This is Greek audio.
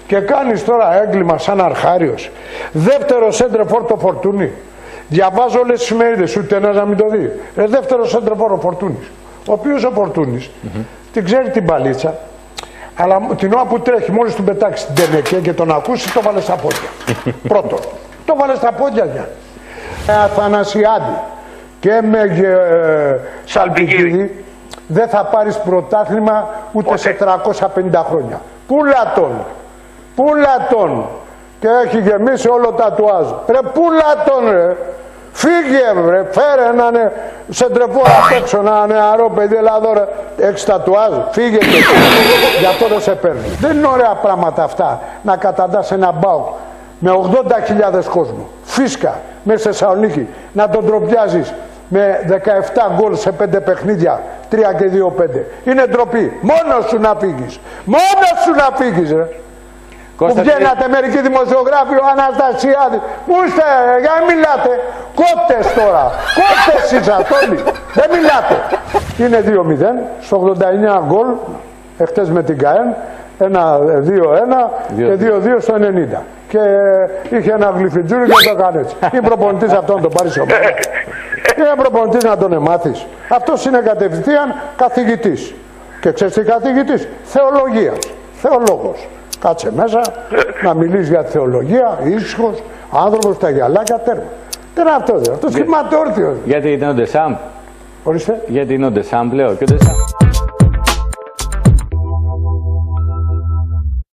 Και κάνεις τώρα έγκλημα σαν αρχάριος. Δεύτερο σέντρεφορ το Φορτούνι. Διαβάζω όλες τις εφημερίδες, ούτε ένας να μην το δει. Δεύτερο σέντρεφορ ο Φορτούνης. Ο οποίος ο Φορτούνης την ξέρει την μπαλίτσα, αλλά την ώρα που τρέχει, μόλις του πετάξει την τενεκέ και τον ακούσει, το βάλε στα πόδια. Πρώτον. Το βάλε στα πόδια για. Αθανασιάδη και με Σαλπικίδη δεν θα πάρεις πρωτάθλημα ούτε σε 350 χρόνια. Πούλα τον. Πούλα τον. Και έχει γεμίσει όλο τα τατουάζ. Ρε πούλα τον ρε. Φύγε ρε. Φέρε έναν σεντρεφόρ απ' έξω, ένα νεαρό παιδί, εδώ ρε. Έχεις τατουάζ. Φύγε και γι' αυτό δεν σε παίρνει. Δεν είναι ωραία πράγματα αυτά να καταντάς ένα ΜΠΑΟΚ με 80.000 κόσμο. Φίσκα μέσα στη Θεσσαλονίκη να τον τροπιάζεις με 17 γκολ σε 5 παιχνίδια, 3 και 2-5. Είναι ντροπή. Μόνος σου να φύγεις. Μόνος σου να φύγεις ρε. Που βγαίνατε μερικοί δημοσιογράφοι, ο Αναστασιάδης. Πού είστε, για να μιλάτε. Κόπτες τώρα. Κόπτες είσαστε όλοι. Δεν μιλάτε. Είναι 2-0, στο 89 γκολ, εχθές με την ΚΑΕΝ, 1-2-1 και 2-2 στο 90. Και είχε ένα γλυφιτζούρι και το έκανε έτσι. Είναι προπονητής αυτόν να τον πάρει σοβαρά. Είναι προπονητής να τον εμάθεις. Αυτός είναι κατευθείαν καθηγητής. Και ξέρεις τι καθηγητής? Θεολογίας. Θεολόγος. Κάτσε μέσα να μιλήσει για θεολογία, ήσυχος, άνθρωπος, τα γυαλάκια, τέρμα. Τι είναι αυτό, αυτό κοιμάται όρθιος. Γιατί είναι ο Ντεσάμπ. Ορίστε. Γιατί είναι ο Ντεσάμπ, λέω, και ο Ντεσάμπ.